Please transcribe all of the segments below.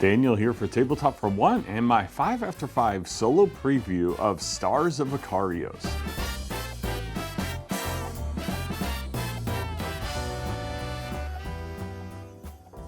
Daniel here for Tabletop for One and my 5 after 5 solo preview of Stars of Akarios.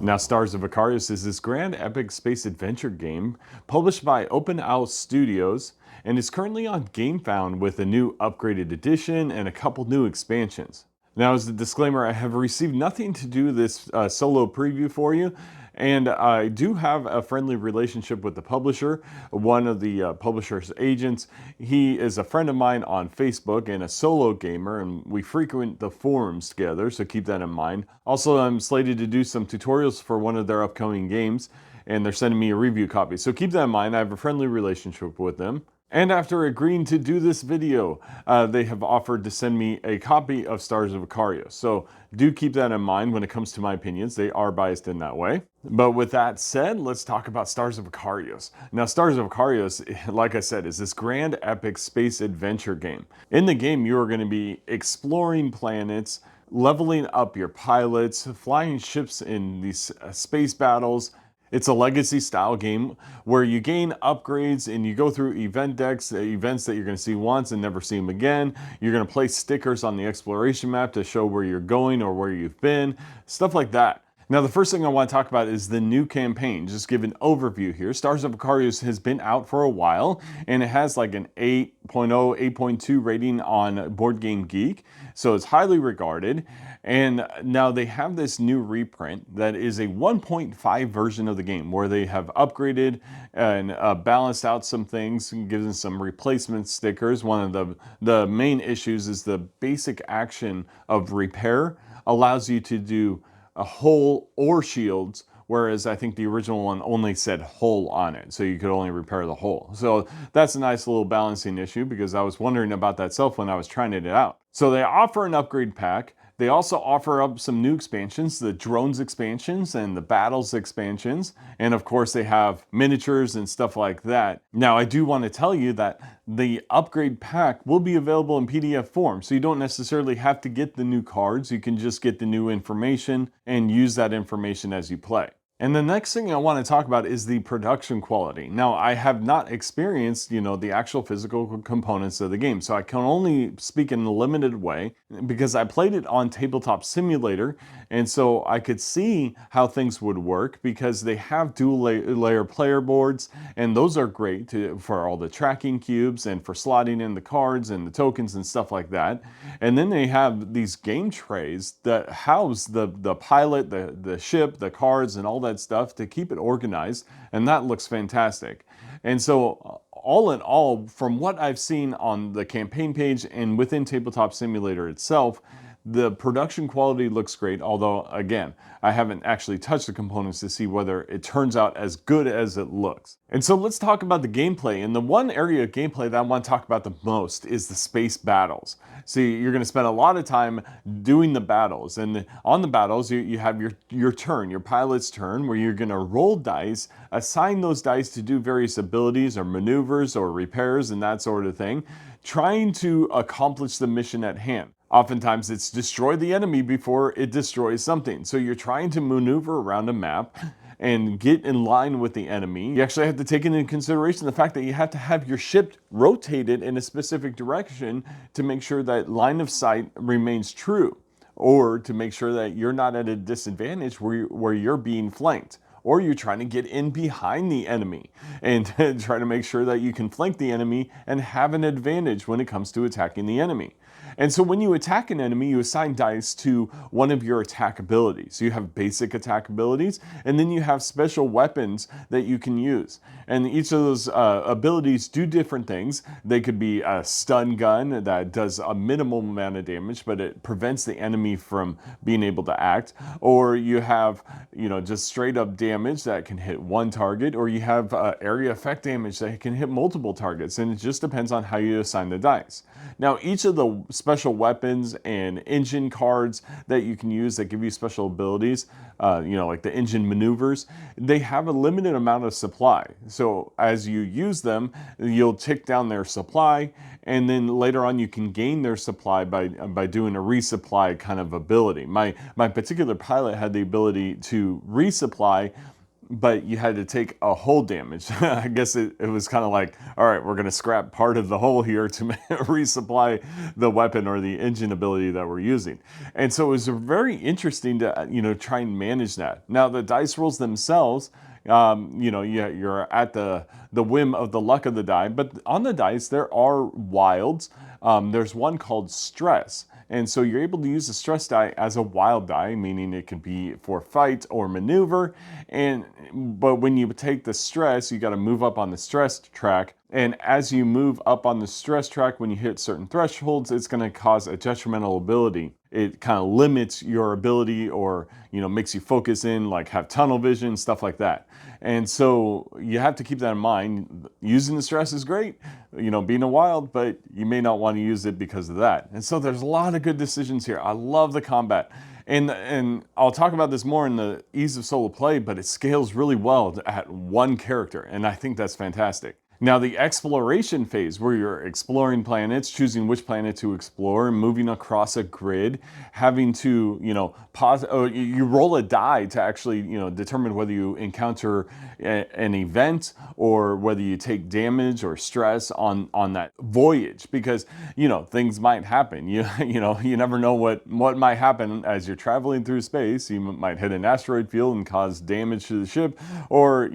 Now, Stars of Akarios is this grand epic space adventure game published by Open Owl Studios and is currently on Gamefound with a new upgraded edition and a couple new expansions. Now, as a disclaimer, I have received nothing to do this solo preview for you, and I do have a friendly relationship with the publisher, one of the publisher's agents. He is a friend of mine on Facebook and a solo gamer, and we frequent the forums together, so keep that in mind. Also, I'm slated to do some tutorials for one of their upcoming games, and they're sending me a review copy, so keep that in mind. I have a friendly relationship with them. And after agreeing to do this video, they have offered to send me a copy of Stars of Akarios. So do keep that in mind when it comes to my opinions. They are biased in that way. But with that said, let's talk about Stars of Akarios. Now, Stars of Akarios, like I said, is this grand epic space adventure game. In the game, you are going to be exploring planets, leveling up your pilots, flying ships in these space battles. It's a legacy style game where you gain upgrades and you go through event decks, events that you're going to see once and never see them again. You're going to place stickers on the exploration map to show where you're going or where you've been, stuff like that. Now, the first thing I want to talk about is the new campaign. Just give an overview here. Stars of Akarios has been out for a while, and it has like an 8.0, 8.2 rating on Board Game Geek, so it's highly regarded. And now they have this new reprint that is a 1.5 version of the game where they have upgraded and balanced out some things and given some replacement stickers. One of the main issues is the basic action of repair allows you to do a hull or shields, whereas I think the original one only said hull on it, so you could only repair the hull. So that's a nice little balancing issue because I was wondering about that self when I was trying it out. So they offer an upgrade pack. They also offer up some new expansions, the drones expansions and the battles expansions. And of course they have miniatures and stuff like that. Now I do want to tell you that the upgrade pack will be available in PDF form. So you don't necessarily have to get the new cards. You can just get the new information and use that information as you play. And the next thing I want to talk about is the production quality. Now, I have not experienced, the actual physical components of the game, so I can only speak in a limited way because I played it on Tabletop Simulator, and so I could see how things would work because they have dual layer player boards, and those are great for all the tracking cubes and for slotting in the cards and the tokens and stuff like that. And then they have these game trays that house the pilot, the ship, the cards, and all that stuff to keep it organized, and that looks fantastic. And so all in all, from what I've seen on the campaign page and within Tabletop Simulator itself, the production quality looks great, although again, I haven't actually touched the components to see whether it turns out as good as it looks. And so let's talk about the gameplay. And the one area of gameplay that I want to talk about the most is the space battles. See, you're going to spend a lot of time doing the battles, and on the battles you have your turn, your pilot's turn, where you're going to roll dice, assign those dice to do various abilities or maneuvers or repairs and that sort of thing, trying to accomplish the mission at hand. Oftentimes it's destroy the enemy before it destroys something. So you're trying to maneuver around a map and get in line with the enemy. You actually have to take into consideration the fact that you have to have your ship rotated in a specific direction to make sure that line of sight remains true, or to make sure that you're not at a disadvantage where you're being flanked. Or you're trying to get in behind the enemy and try to make sure that you can flank the enemy and have an advantage when it comes to attacking the enemy. And so when you attack an enemy, you assign dice to one of your attack abilities. You have basic attack abilities, and then you have special weapons that you can use. And each of those abilities do different things. They could be a stun gun that does a minimal amount of damage, but it prevents the enemy from being able to act. Or you have, just straight up damage that can hit one target, or you have area effect damage that can hit multiple targets. And it just depends on how you assign the dice. Now, each of the special weapons and engine cards that you can use that give you special abilities, like the engine maneuvers, they have a limited amount of supply. So as you use them, you'll tick down their supply, and then later on you can gain their supply by doing a resupply kind of ability. My particular pilot had the ability to resupply but you had to take a hull damage. I guess it was kind of like, all right, we're going to scrap part of the hull here to resupply the weapon or the engine ability that we're using. And so it was very interesting to, try and manage that. Now, the dice rolls themselves, you're at the whim of the luck of the die, but on the dice, there are wilds. There's one called stress. And so you're able to use the stress die as a wild die, meaning it can be for fight or maneuver. But when you take the stress, you got to move up on the stress track. And as you move up on the stress track, when you hit certain thresholds, it's going to cause a detrimental ability. It kind of limits your ability, or makes you focus in, like have tunnel vision, stuff like that. And so you have to keep that in mind. Using the stress is great, being a wild, but you may not want to use it because of that. And so there's a lot of good decisions here. I love the combat. And I'll talk about this more in the ease of solo play, but it scales really well at one character, and I think that's fantastic. Now, the exploration phase, where you're exploring planets, choosing which planet to explore, moving across a grid, having to, pause, you roll a die to actually, determine whether you encounter an event or whether you take damage or stress on that voyage, because, things might happen. You never know what might happen as you're traveling through space. You might hit an asteroid field and cause damage to the ship, or,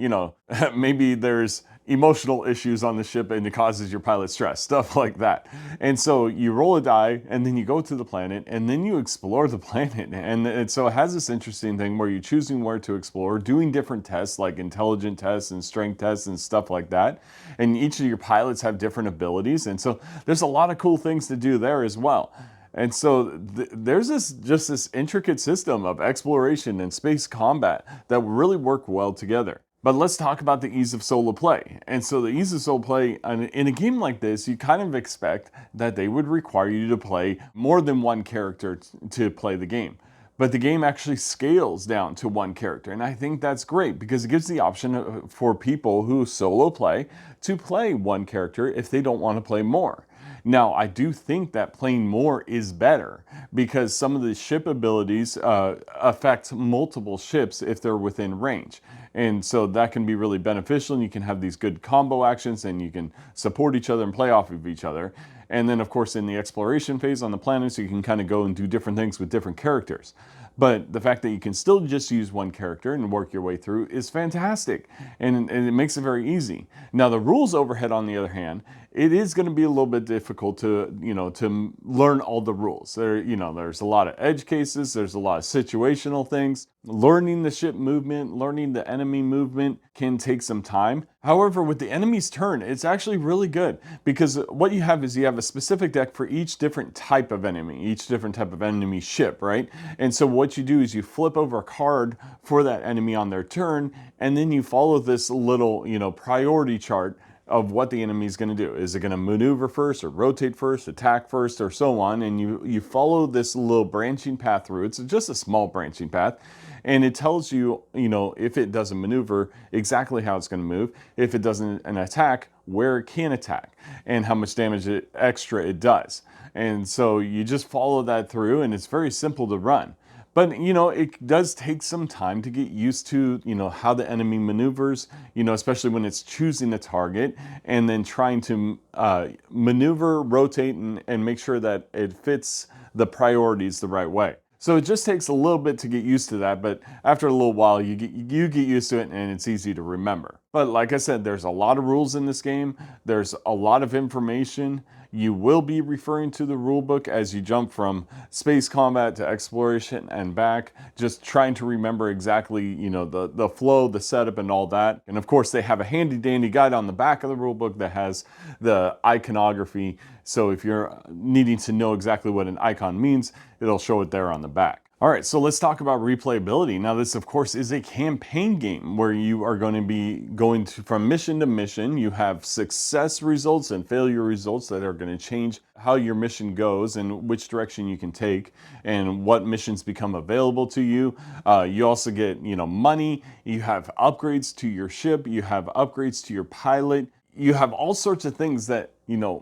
maybe there's emotional issues on the ship and it causes your pilot stress, stuff like that. And so you roll a die and then you go to the planet and then you explore the planet. And so it has this interesting thing where you're choosing where to explore, doing different tests like intelligent tests and strength tests and stuff like that. And each of your pilots have different abilities. And so there's a lot of cool things to do there as well. And so there's this intricate system of exploration and space combat that really work well together. But let's talk about the ease of solo play. And so the ease of solo play, in a game like this, you kind of expect that they would require you to play more than one character to play the game. But the game actually scales down to one character. And I think that's great because it gives the option for people who solo play to play one character if they don't want to play more. Now, I do think that playing more is better because some of the ship abilities affect multiple ships if they're within range. And so that can be really beneficial, and you can have these good combo actions and you can support each other and play off of each other. And then, of course, in the exploration phase on the planets, you can kind of go and do different things with different characters. But the fact that you can still just use one character and work your way through is fantastic, and it makes it very easy. Now, the rules overhead, on the other hand, it is going to be a little bit difficult to learn all the rules. There's a lot of edge cases, there's a lot of situational things. Learning the ship movement, learning the enemy movement can take some time. However, with the enemy's turn, it's actually really good because what you have is you have a specific deck for each different type of enemy, each different type of enemy ship, right? And so what you do is you flip over a card for that enemy on their turn, and then you follow this little, priority chart of what the enemy is going to do. Is it going to maneuver first, or rotate first, attack first, or so on? And you follow this little branching path through. It's just a small branching path. And it tells you, if it doesn't maneuver, exactly how it's going to move. If it doesn't an attack, where it can attack, and how much damage extra it does. And so you just follow that through, and it's very simple to run. But, it does take some time to get used to, how the enemy maneuvers, especially when it's choosing a target and then trying to maneuver, rotate, and make sure that it fits the priorities the right way. So it just takes a little bit to get used to that, but after a little while, you get used to it and it's easy to remember. But like I said, there's a lot of rules in this game. There's a lot of information. You will be referring to the rulebook as you jump from space combat to exploration and back, just trying to remember exactly, the flow, the setup, and all that. And of course, they have a handy dandy guide on the back of the rulebook that has the iconography. So if you're needing to know exactly what an icon means, it'll show it there on the back. All right, so let's talk about replayability. Now, this, of course, is a campaign game where you are going to be going from mission to mission. You have success results and failure results that are going to change how your mission goes and which direction you can take and what missions become available to you. You also get, money. You have upgrades to your ship. You have upgrades to your pilot. You have all sorts of things that,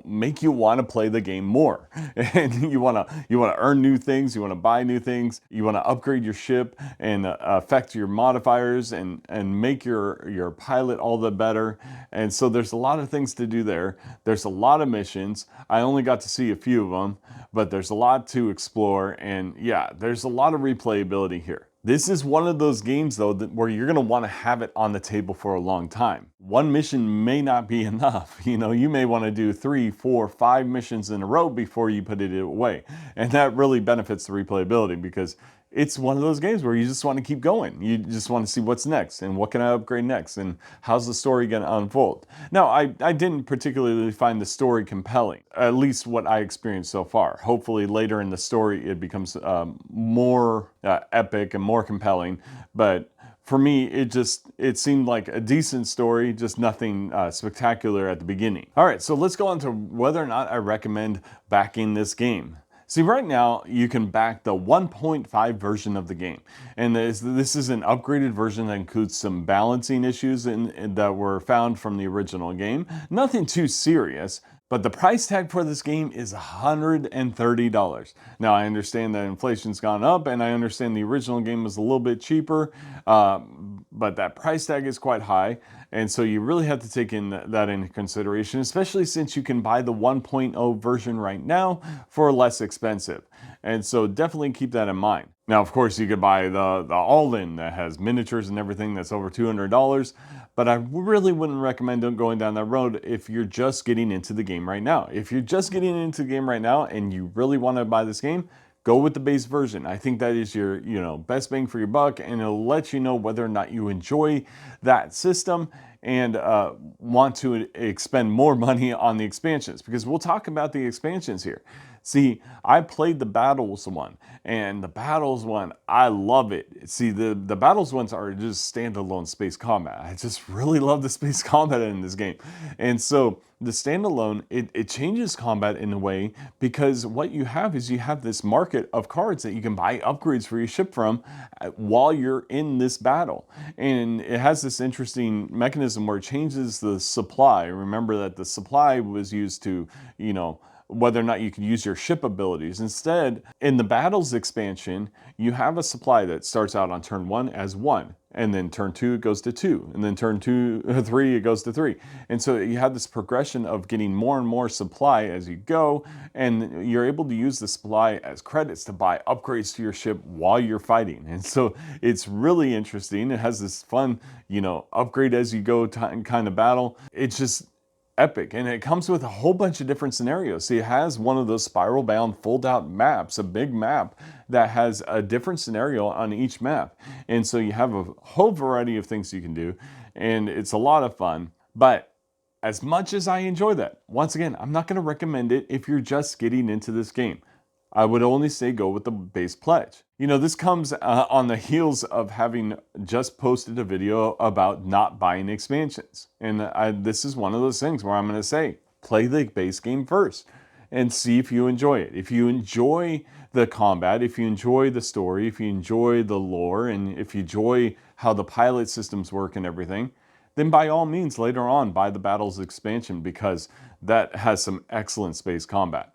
make you want to play the game more. And you want to earn new things, you want to buy new things, you want to upgrade your ship and affect your modifiers and make your pilot all the better. And so there's a lot of things to do there. There's a lot of missions. I only got to see a few of them, but there's a lot to explore, and yeah, there's a lot of replayability here. This is one of those games though where you're going to want to have it on the table for a long time. One mission may not be enough. You may want to do 3, 4, 5 missions in a row before you put it away. And that really benefits the replayability, because it's one of those games where you just want to keep going. You just want to see what's next and what can I upgrade next and how's the story going to unfold. Now, I didn't particularly find the story compelling, at least what I experienced so far. Hopefully later in the story it becomes more epic and more compelling, but for me, it seemed like a decent story, just nothing spectacular at the beginning. All right, so let's go on to whether or not I recommend backing this game. See, right now, you can back the 1.5 version of the game. And this is an upgraded version that includes some balancing issues that were found from the original game. Nothing too serious, but the price tag for this game is $130. Now, I understand that inflation's gone up, and I understand the original game was a little bit cheaper, but that price tag is quite high. And so you really have to take that into consideration, especially since you can buy the 1.0 version right now for less expensive. And so definitely keep that in mind. Now, of course, you could buy the all-in that has miniatures and everything that's over $200, but I really wouldn't recommend going down that road if you're just getting into the game right now. If you're just getting into the game right now and you really want to buy this game, go with the base version. I think that is your best bang for your buck, and it'll let you know whether or not you enjoy that system and want to expend more money on the expansions, because we'll talk about the expansions here. See, I played the Battles one, and the Battles one, I love it. See, the Battles ones are just standalone space combat. I just really love the space combat in this game. And so the standalone, it changes combat in a way, because what you have is you have this market of cards that you can buy upgrades for your ship from while you're in this battle. And it has this interesting mechanism where it changes the supply. Remember that the supply was used to, whether or not you can use your ship abilities. Instead, in the Battles expansion, you have a supply that starts out on turn 1 as 1, and then turn 2 it goes to 2, and then turn 3 it goes to 3. And so you have this progression of getting more and more supply as you go, and you're able to use the supply as credits to buy upgrades to your ship while you're fighting. And so it's really interesting. It has this fun, upgrade as you go kind of battle. It's just epic, and it comes with a whole bunch of different scenarios. See, it has one of those spiral bound fold out maps, a big map that has a different scenario on each map. And so you have a whole variety of things you can do, and it's a lot of fun. But as much as I enjoy that, once again, I'm not going to recommend it if you're just getting into this game. I would only say go with the base pledge. This comes on the heels of having just posted a video about not buying expansions. And this is one of those things where I'm going to say, play the base game first and see if you enjoy it. If you enjoy the combat, if you enjoy the story, if you enjoy the lore, and if you enjoy how the pilot systems work and everything, then by all means later on buy the Battles expansion, because that has some excellent space combat.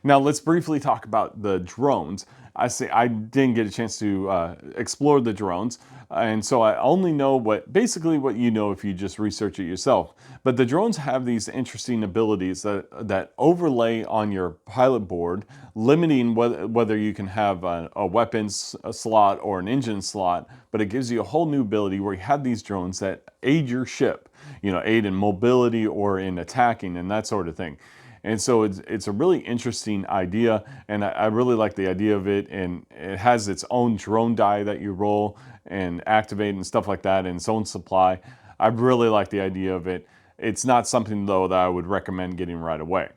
Now let's briefly talk about the drones. I didn't get a chance to explore the drones, and so I only know basically what you know if you just research it yourself. But the drones have these interesting abilities that overlay on your pilot board, limiting whether you can have a weapons slot or an engine slot, but it gives you a whole new ability where you have these drones that aid your ship, aid in mobility or in attacking and that sort of thing. And so it's a really interesting idea, and I really like the idea of it. And it has its own drone die that you roll and activate and stuff like that, and its own supply. I really like the idea of it. It's not something, though, that I would recommend getting right away.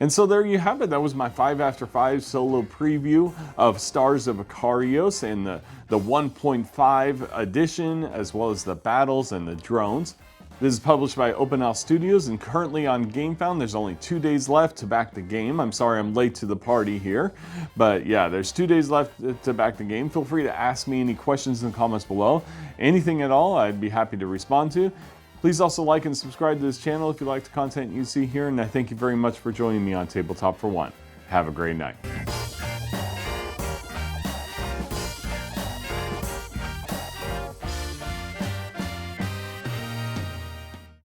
And so there you have it. That was my 5 after 5 solo preview of Stars of Akarios and the 1.5 edition, as well as the battles and the drones. This is published by Open Owl Studios and currently on Gamefound. There's only 2 days left to back the game. I'm sorry I'm late to the party here, but yeah, there's 2 days left to back the game. Feel free to ask me any questions in the comments below. Anything at all, I'd be happy to respond to. Please also like and subscribe to this channel if you like the content you see here, and I thank you very much for joining me on Tabletop for One. Have a great night.